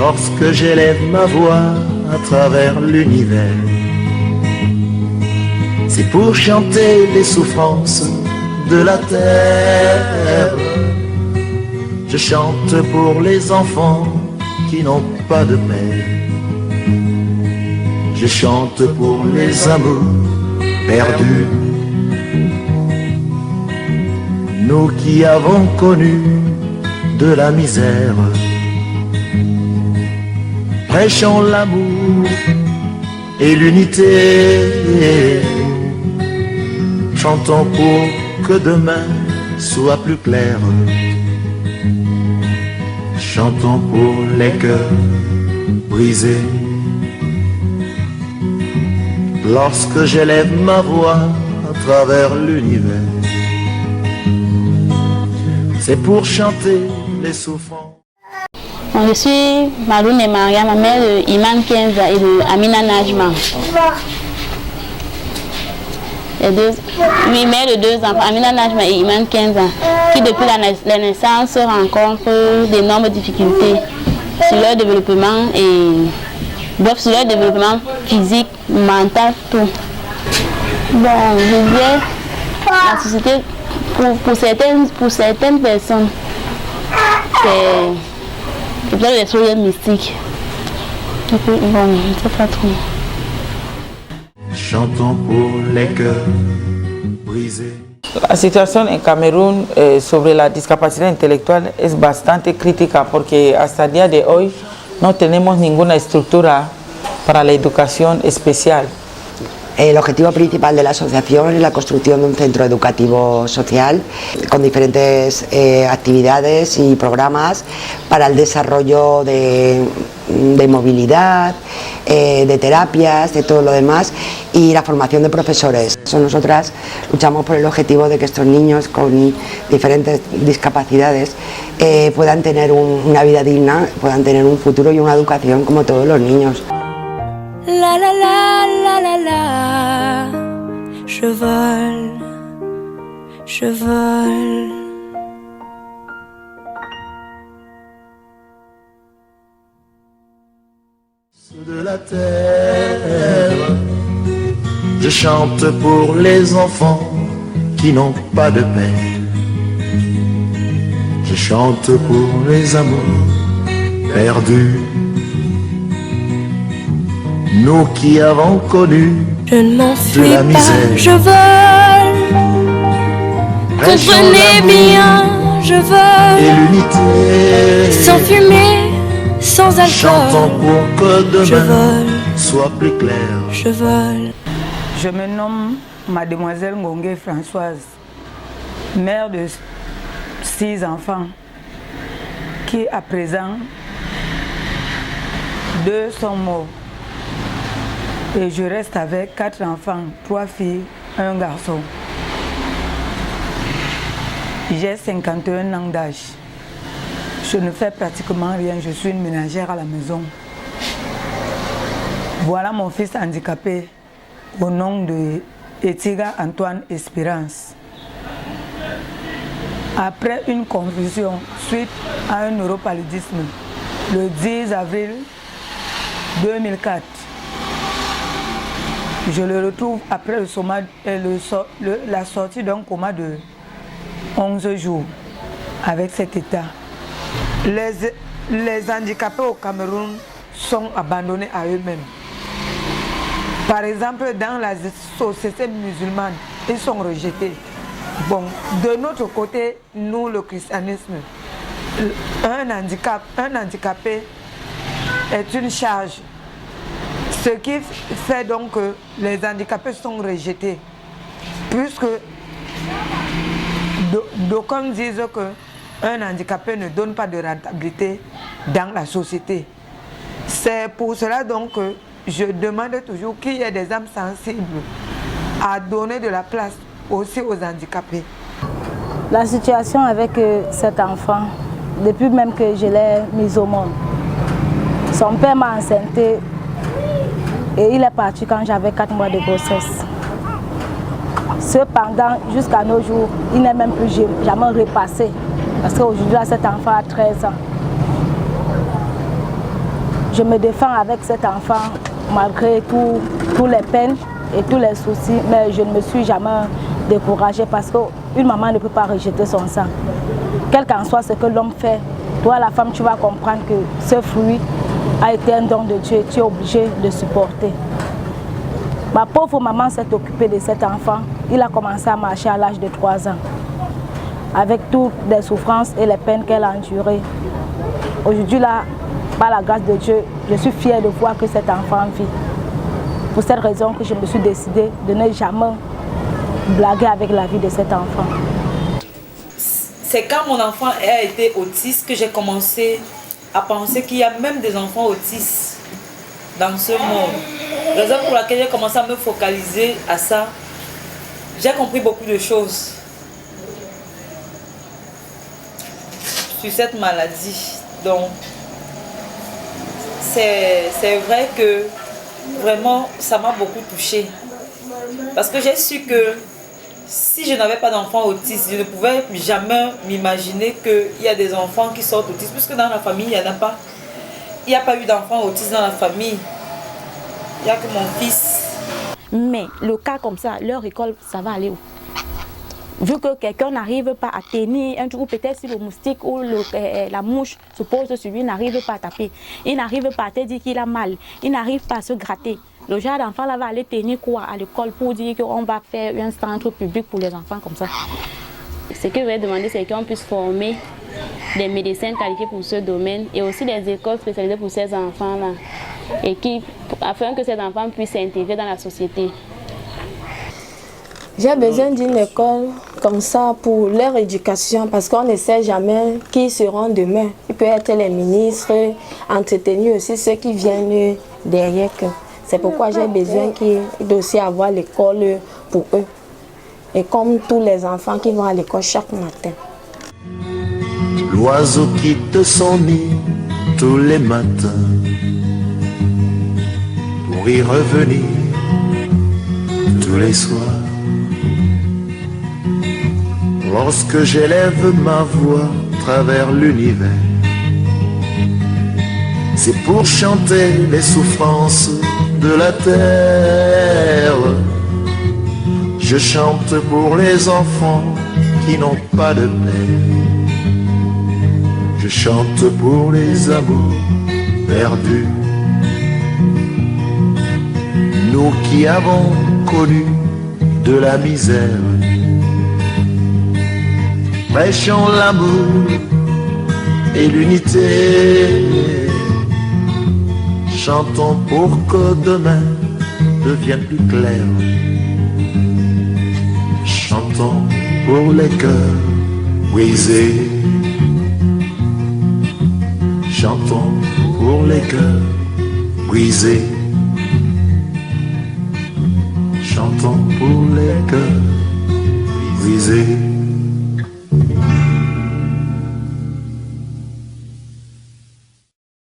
lorsque j'élève ma voix à travers l'univers. C'est pour chanter les souffrances de la terre. Je chante pour les enfants qui n'ont pas de père. Je chante pour les amours perdus. Nous qui avons connu de la misère, prêchons l'amour et l'unité. Chantons pour que demain soit plus clair. Chantons pour les cœurs brisés. Lorsque j'élève ma voix à travers l'univers, c'est pour chanter les souffrances. Je suis Maroune et Maria, ma mère de Iman Kenza et de Amina Najma. Mère de deux enfants, Amina Najma et Iman Kenza, qui depuis la naissance rencontrent d'énormes difficultés sur leur développement sur leur développement physique, mental, tout. Bon, je dirais, la société, pour certaines personnes, c'est peut-être des choses mystiques. Bon, je ne sais pas trop. Chantons pour les cœurs brisés. La situación en Camerún sobre la discapacidad intelectual es bastante crítica porque hasta el día de hoy no tenemos ninguna estructura para la educación especial. El objetivo principal de la asociación es la construcción de un centro educativo social con diferentes actividades y programas para el desarrollo de movilidad, de terapias, de todo lo demás y la formación de profesores. Nosotras luchamos por el objetivo de que estos niños con diferentes discapacidades puedan tener una vida digna, puedan tener un futuro y una educación como todos los niños. La la la la la la, je vole, je vole. De la terre, je chante pour les enfants qui n'ont pas de père. Je chante pour les amours perdus. Nous qui avons connu de la misère, je vole. Comprenez bien, je vole. Et l'unité, sans fumée, sans alcool. Chantons pour que demain soit plus clair. Je vole. Je me nomme Mademoiselle Ngongue Françoise, mère de 6 enfants, qui à présent 2 sont morts. Et je reste avec 4 enfants, 3 filles, 1 garçon. J'ai 51 ans d'âge. Je ne fais pratiquement rien, je suis une ménagère à la maison. Voilà mon fils handicapé au nom de Etiga Antoine Espérance. Après une confusion suite à un neuropaludisme, le 10 avril 2004, je le retrouve après la sortie d'un coma de 11 jours avec cet état. Les handicapés au Cameroun sont abandonnés à eux-mêmes. Par exemple, dans la société musulmane, ils sont rejetés. Bon, de notre côté, nous, le christianisme, un handicapé est une charge. Ce qui fait donc que les handicapés sont rejetés, puisque d'aucuns disent qu'un handicapé ne donne pas de rentabilité dans la société. C'est pour cela donc que je demande toujours qu'il y ait des âmes sensibles à donner de la place aussi aux handicapés. La situation avec cet enfant, depuis même que je l'ai mis au monde, son père m'a enceinté. Et il est parti quand j'avais 4 mois de grossesse. Cependant, jusqu'à nos jours, il n'est même plus jamais repassé. Parce qu'aujourd'hui, cet enfant a 13 ans. Je me défends avec cet enfant malgré tous les peines et tous les soucis, mais je ne me suis jamais découragée parce qu'une maman ne peut pas rejeter son sang. Quel qu'en soit ce que l'homme fait, toi la femme, tu vas comprendre que ce fruit a été un don de Dieu et tu es obligé de supporter. Ma pauvre maman s'est occupée de cet enfant. Il a commencé à marcher à l'âge de 3 ans. Avec toutes les souffrances et les peines qu'elle a endurées. Aujourd'hui, là, par la grâce de Dieu, je suis fière de voir que cet enfant vit. Pour cette raison que je me suis décidée de ne jamais blaguer avec la vie de cet enfant. C'est quand mon enfant a été autiste que j'ai commencé à penser qu'il y a même des enfants autistes dans ce monde. Raison pour laquelle j'ai commencé à me focaliser à ça. J'ai compris beaucoup de choses sur cette maladie. Donc, c'est vrai que vraiment ça m'a beaucoup touchée. Parce que j'ai su que si je n'avais pas d'enfant autiste, je ne pouvais jamais m'imaginer qu'il y a des enfants qui sortent autistes. Puisque dans la famille, il n'y a pas eu d'enfant autiste dans la famille. Il n'y a que mon fils. Mais le cas comme ça, leur école, ça va aller où? Vu que quelqu'un n'arrive pas à tenir un truc, ou peut-être si le moustique ou la mouche se pose sur lui, il n'arrive pas à taper. Il n'arrive pas à te dire qu'il a mal. Il n'arrive pas à se gratter. Le genre d'enfant là va aller tenir quoi à l'école pour dire qu'on va faire un centre public pour les enfants comme ça. Ce que je vais demander, c'est qu'on puisse former des médecins qualifiés pour ce domaine et aussi des écoles spécialisées pour ces enfants-là, afin que ces enfants puissent s'intégrer dans la société. J'ai besoin d'une école comme ça pour leur éducation parce qu'on ne sait jamais qui seront demain. Il peut être les ministres, entretenir aussi ceux qui viennent derrière. C'est pourquoi j'ai besoin qu'il doit aussi avoir l'école pour eux. Et comme tous les enfants qui vont à l'école chaque matin. L'oiseau quitte son nid tous les matins pour y revenir tous les soirs. Lorsque j'élève ma voix à travers l'univers, c'est pour chanter les souffrances de la terre. Je chante pour les enfants qui n'ont pas de père. Je chante pour les amours perdus. Nous qui avons connu de la misère, prêchons l'amour et l'unité. Chantons pour que demain devienne plus clair. Chantons pour les cœurs brisés. Chantons pour les cœurs brisés. Chantons pour les cœurs brisés.